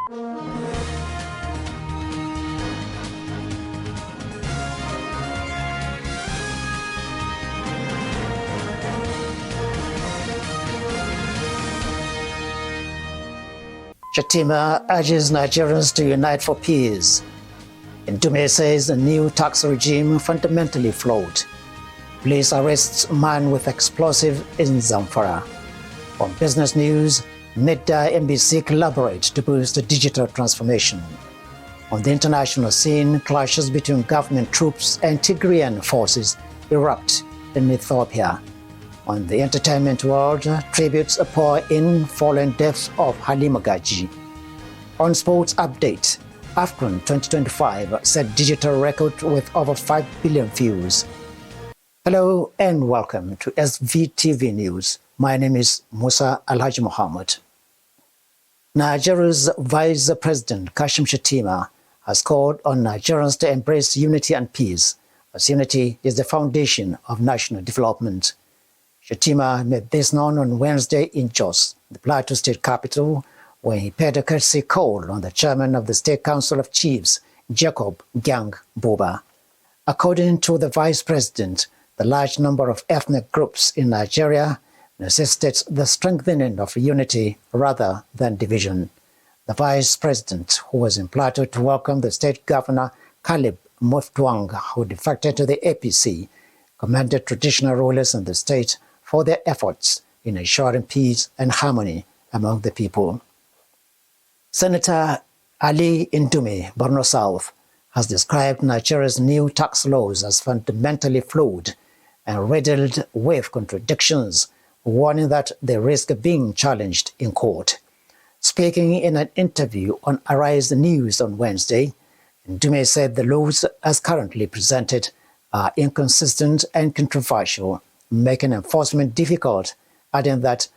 Shatima urges Nigerians to unite for peace. Ndume says the new tax regime fundamentally flawed. Police arrests man with explosive in Zamfara. On business news, NIDA NBC collaborate to boost digital transformation. On the international scene, clashes between government troops and Tigrayan forces erupt in Ethiopia. On the entertainment world, tributes pour in following death of Halima Gaji. On sports update, Afcon 2025 set digital record with over 5 billion views. Hello and welcome to SVTV News. My name is Musa Alhaji Muhammad. Nigeria's Vice President Kashim Shettima has called on Nigerians to embrace unity and peace, as unity is the foundation of national development. Shettima made this known on Wednesday in Jos, the Plateau State capital, when he paid a courtesy call on the chairman of the State Council of Chiefs, Jacob Gang Buba. According to the vice president, the large number of ethnic groups in Nigeria necessitates the strengthening of unity rather than division. The vice president, who was in Plateau to welcome the state governor Caleb Mutfwang, who defected to the APC, commended traditional rulers in the state for their efforts in ensuring peace and harmony among the people. Senator Ali Ndume, Borno South, has described Nigeria's new tax laws as fundamentally flawed and riddled with contradictions, warning that they risk being challenged in court. Speaking in an interview on Arise News on Wednesday, Ndume said the laws as currently presented are inconsistent and controversial, making enforcement difficult, adding that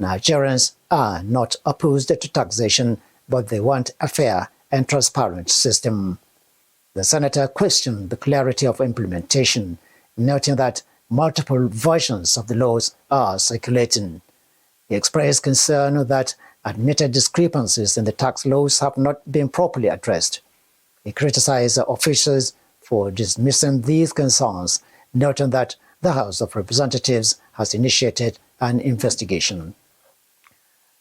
Nigerians are not opposed to taxation, but they want a fair and transparent system. The senator questioned the clarity of implementation, noting that multiple versions of the laws are circulating. He expressed concern that admitted discrepancies in the tax laws have not been properly addressed. He criticized officials for dismissing these concerns, noting that the House of Representatives has initiated an investigation.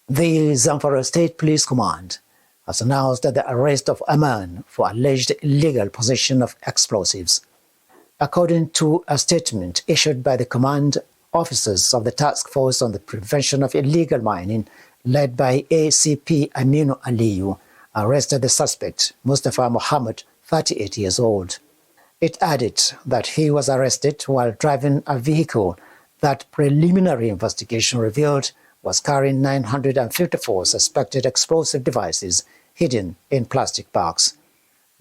The Zamfara State Police Command has announced the arrest of a man for alleged illegal possession of explosives. According to a statement issued by the command, officers of the Task Force on the Prevention of Illegal Mining, led by ACP Aminu Aliyu, arrested the suspect, Mustafa Muhammad, 38 years old. It added that he was arrested while driving a vehicle that preliminary investigation revealed was carrying 954 suspected explosive devices hidden in plastic bags.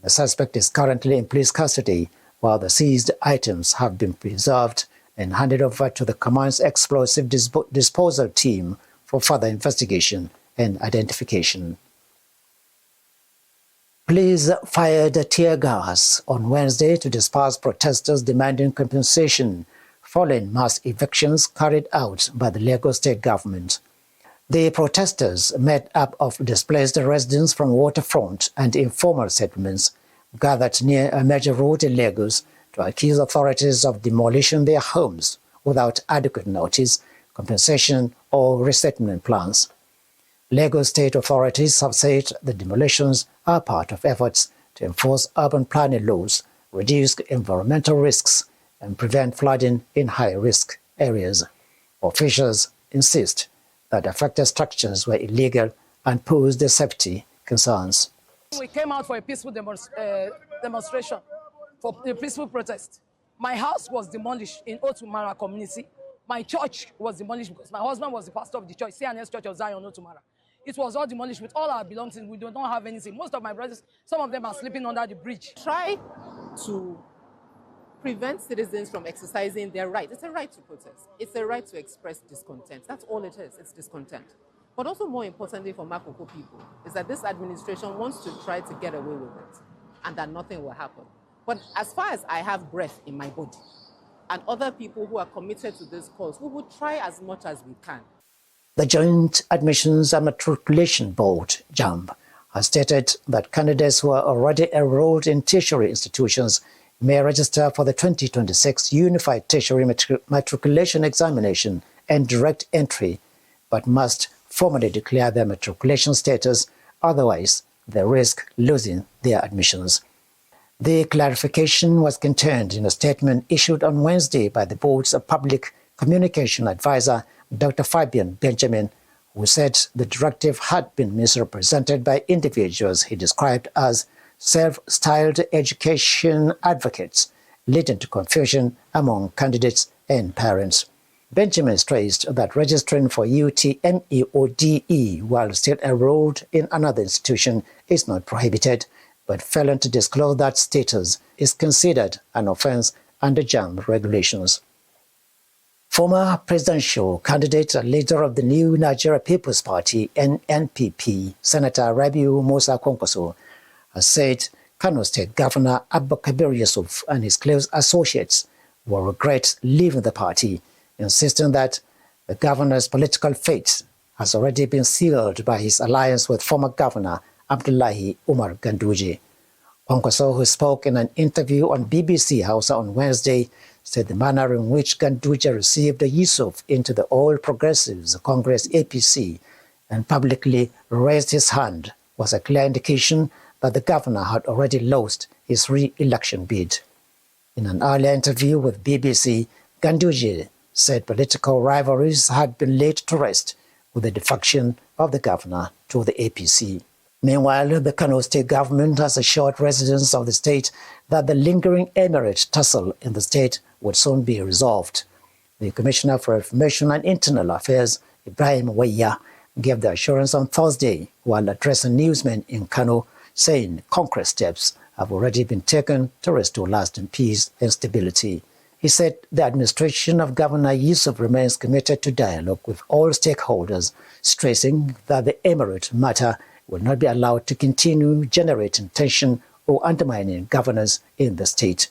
The suspect is currently in police custody, while the seized items have been preserved and handed over to the command's explosive disposal team for further investigation and identification. Police fired tear gas on Wednesday to disperse protesters demanding compensation following mass evictions carried out by the Lagos state government. The protesters, made up of displaced residents from waterfront and informal settlements, gathered near a major road in Lagos to accuse authorities of demolishing their homes without adequate notice, compensation, or resettlement plans. Lagos state authorities have said the demolitions are part of efforts to enforce urban planning laws, reduce environmental risks, and prevent flooding in high-risk areas. Officials insist that affected structures were illegal and posed safety concerns. We came out for a peaceful demonstration, for a peaceful protest. My house was demolished in Otumara community. My church was demolished because my husband was the pastor of the church, CNS Church of Zion, Otumara. It was all demolished with all our belongings. We do not have anything. Most of my brothers, some of them are sleeping under the bridge. Try to prevent citizens from exercising their right. It's a right to protest. It's a right to express discontent. That's all it is. It's discontent. But also more importantly for Makoko people is that this administration wants to try to get away with it and that nothing will happen. But as far as I have breath in my body and other people who are committed to this cause, we will try as much as we can. The Joint Admissions and Matriculation Board, JAMB, has stated that candidates who are already enrolled in tertiary institutions may register for the 2026 Unified Tertiary Matriculation Examination and direct entry, but must formally declare their matriculation status, otherwise they risk losing their admissions. The clarification was contained in a statement issued on Wednesday by the board's public communication advisor, Dr. Fabian Benjamin, who said the directive had been misrepresented by individuals he described as self-styled education advocates, leading to confusion among candidates and parents. Benjamin stressed that registering for UTME or DE while still enrolled in another institution is not prohibited, but failing to disclose that status is considered an offense under JAMB regulations. Former presidential candidate and leader of the New Nigeria People's Party, NNPP, Senator Rabiu Musa Kwankwaso, has said Kano State Governor Abba Kabir Yusuf and his close associates will regret leaving the party, insisting that the governor's political fate has already been sealed by his alliance with former governor Abdullahi Umar Ganduje. Kwankwaso, who spoke in an interview on BBC Hausa on Wednesday, said the manner in which Ganduje received Yusuf into the All Progressives Congress APC and publicly raised his hand was a clear indication that the governor had already lost his re-election bid. In an earlier interview with BBC, Ganduje said political rivalries had been laid to rest with the defection of the governor to the APC. Meanwhile, the Kano state government has assured residents of the state that the lingering emirate tussle in the state would soon be resolved. The Commissioner for Information and Internal Affairs, Ibrahim Weya, gave the assurance on Thursday while addressing newsmen in Kano, saying concrete steps have already been taken to restore lasting peace and stability. He said the administration of Governor Yusuf remains committed to dialogue with all stakeholders, stressing that the emirate matter will not be allowed to continue generating tension or undermining governance in the state.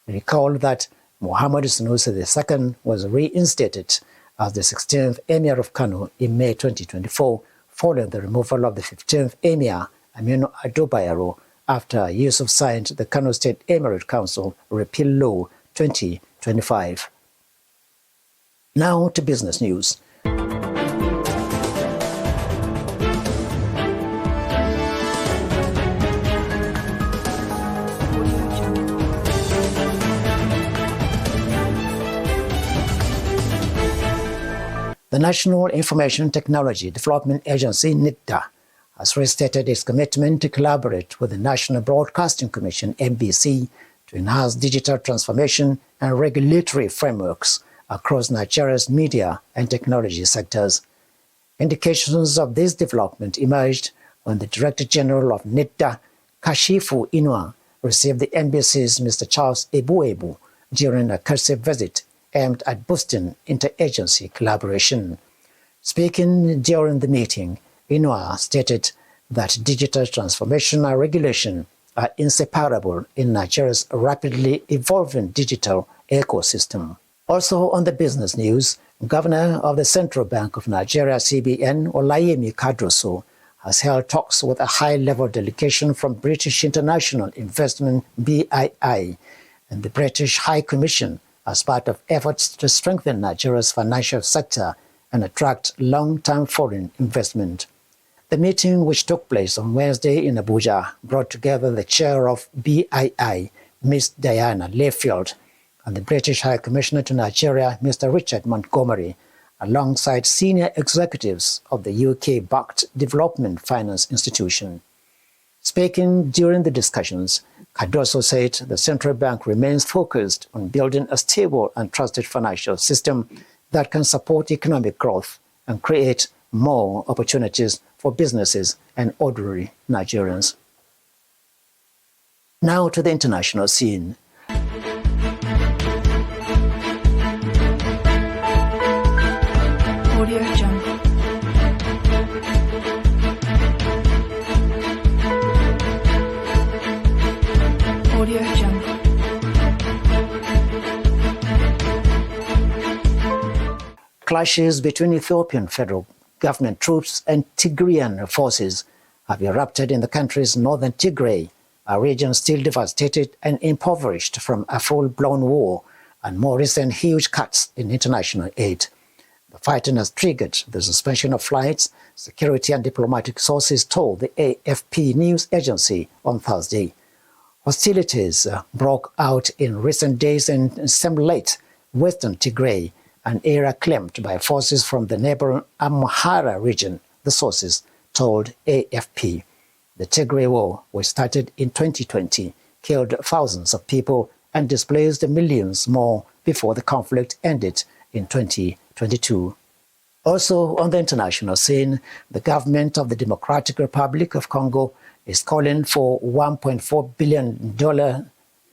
Recall that Muhammad Sanusi II was reinstated as the 16th Emir of Kano in May 2024, following the removal of the 15th Emir, Aminu Ado Bayero, after Yusuf signed the Kano State Emirate Council Repeal Law 2025. Now to business news. The National Information Technology Development Agency, NITDA, has restated its commitment to collaborate with the National Broadcasting Commission, NBC, to enhance digital transformation and regulatory frameworks across Nigeria's media and technology sectors. Indications of this development emerged when the Director General of NITDA, Kashifu Inua, received the NBC's Mr. Charles Ebuebu during a courtesy visit aimed at boosting interagency collaboration. Speaking during the meeting, Inua stated that digital transformation and regulation are inseparable in Nigeria's rapidly evolving digital ecosystem. Also on the business news, Governor of the Central Bank of Nigeria, CBN, Olayemi Kadroso, has held talks with a high-level delegation from British International Investment BII and the British High Commission as part of efforts to strengthen Nigeria's financial sector and attract long-term foreign investment. The meeting, which took place on Wednesday in Abuja, brought together the chair of BII, Ms. Diana Layfield, and the British High Commissioner to Nigeria, Mr. Richard Montgomery, alongside senior executives of the UK-backed Development Finance Institution. Speaking during the discussions, Cardoso said the central bank remains focused on building a stable and trusted financial system that can support economic growth and create more opportunities for businesses and ordinary Nigerians. Now to the international scene. Audio Jungle. Audio Jungle. Clashes between Ethiopian federal government troops and Tigrayan forces have erupted in the country's northern Tigray, a region still devastated and impoverished from a full-blown war and more recent huge cuts in international aid. The fighting has triggered the suspension of flights, security and diplomatic sources told the AFP news agency on Thursday. Hostilities broke out in recent days in Semlate, western Tigray, an area claimed by forces from the neighboring Amhara region, the sources told AFP. The Tigray War, which started in 2020, killed thousands of people and displaced millions more before the conflict ended in 2022. Also on the international scene, the government of the Democratic Republic of Congo is calling for $1.4 billion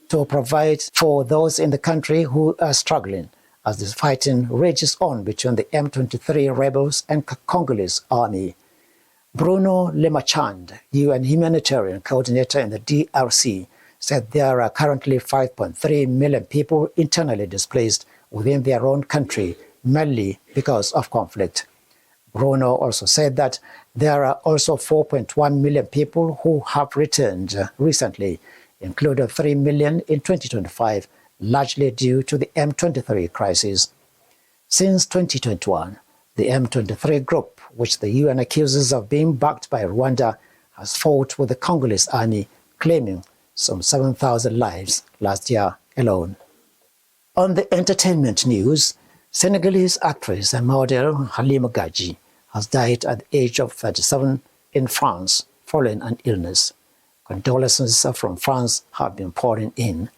to provide for those in the country who are struggling as the fighting rages on between the M23 rebels and Congolese army. Bruno Lemachand, UN humanitarian coordinator in the DRC, said there are currently 5.3 million people internally displaced within their own country, mainly because of conflict. Bruno also said that there are also 4.1 million people who have returned recently, including 3 million in 2025, largely due to the M23 crisis. Since 2021, the M23 group, which the UN accuses of being backed by Rwanda, has fought with the Congolese army, claiming some 7,000 lives last year alone. On the entertainment news, Senegalese actress and model Halima Gadji has died at the age of 37 in France following an illness. Condolences from France have been pouring in.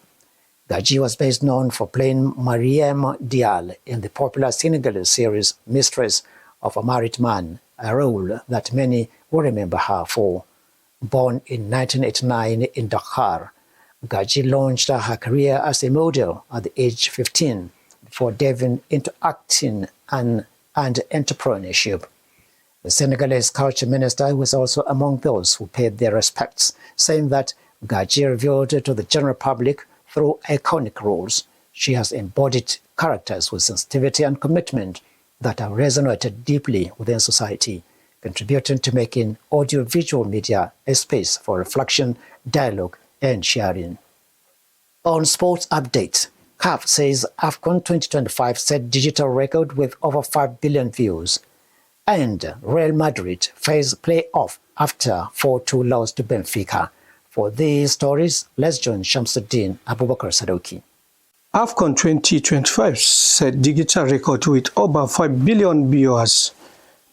Gadji was best known for playing Mariam Dial in the popular Senegalese series Mistress of a Married Man, a role that many will remember her for. Born in 1989 in Dakar, Gadji launched her career as a model at the age of 15 before delving into acting and entrepreneurship. The Senegalese culture minister was also among those who paid their respects, saying that Gadji revealed to the general public through iconic roles. She has embodied characters with sensitivity and commitment that have resonated deeply within society, contributing to making audiovisual media a space for reflection, dialogue, and sharing. On sports updates, CAF says Afcon 2025 set digital record with over 5 billion views. And Real Madrid face playoff after 4-2 loss to Benfica. For these stories, let's join Shamsuddin Abubakar Sadoki. Afcon 2025 set digital record with over 5 billion viewers.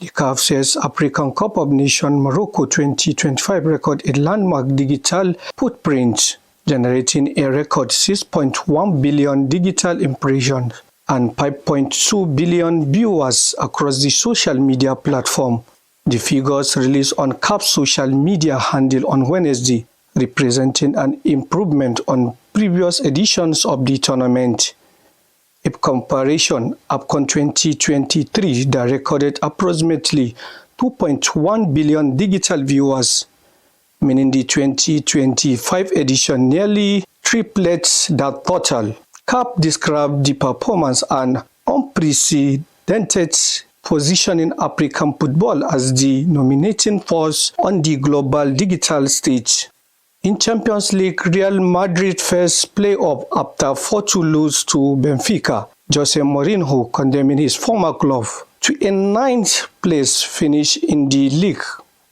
The CAF says African Cup of Nations Morocco 2025 record a landmark digital footprint, generating a record 6.1 billion digital impressions and 5.2 billion viewers across the social media platform. The figures released on CAF's social media handle on Wednesday, representing an improvement on previous editions of the tournament. In comparison, Afcon 2023 that recorded approximately 2.1 billion digital viewers, meaning the 2025 edition nearly triplets that total. CAF described the performance and unprecedented position in African football as the dominating force on the global digital stage. In Champions League, Real Madrid faced playoff after 4-2 lose to Benfica. Jose Mourinho condemning his former club to a 9th place finish in the league,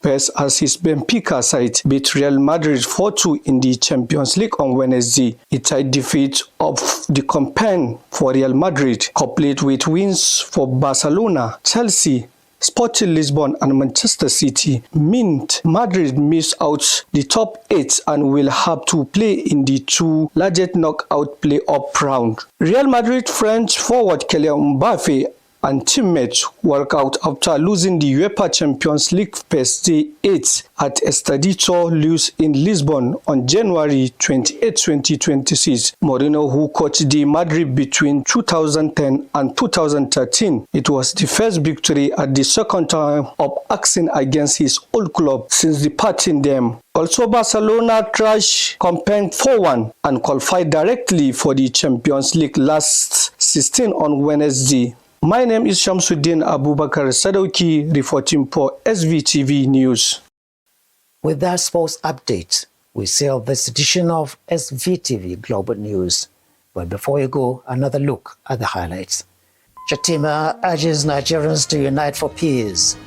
first as his Benfica side beat Real Madrid 4-2 in the Champions League on Wednesday. A tight defeat of the campaign for Real Madrid, complete with wins for Barcelona, Chelsea, Sporting Lisbon and Manchester City, meant Madrid missed out the top 8 and will have to play in the 2 largest knockout playoff round. Real Madrid French forward Kylian Mbappe and teammates walk out after losing the UEFA Champions League first day 8 at Estadio Luis in Lisbon on January 28, 2026. Mourinho, who coached the Madrid between 2010 and 2013, it was the first victory at the second time of acting against his old club since departing them. Also, Barcelona crashed campaign 4-1 and qualified directly for the Champions League last 16 on Wednesday. My name is Shamsuddin Abubakar Sadoki, reporting for SVTV News. With that sports update, we seal this edition of SVTV Global News. But before we go, another look at the highlights. Shatima urges Nigerians to unite for peace.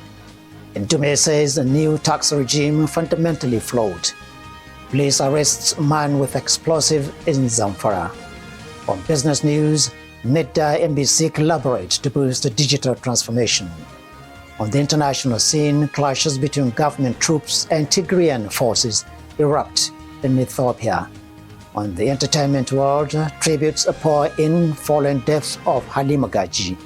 Ndume says a new tax regime fundamentally flawed. Police arrests man with explosive in Zamfara. On business news, NIDA NBC collaborate to boost the digital transformation. On the international scene, clashes between government troops and Tigrayan forces erupt in Ethiopia. On the entertainment world, tributes pour in following death of Halima Gaji.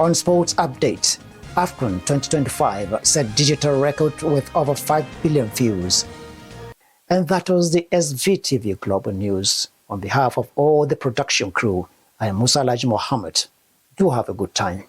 On sports update, Afcon 2025 set digital record with over 5 billion views. And that was the SVTV Global News. On behalf of all the production crew, I am Musa Alhaji Mohammed. Do have a good time.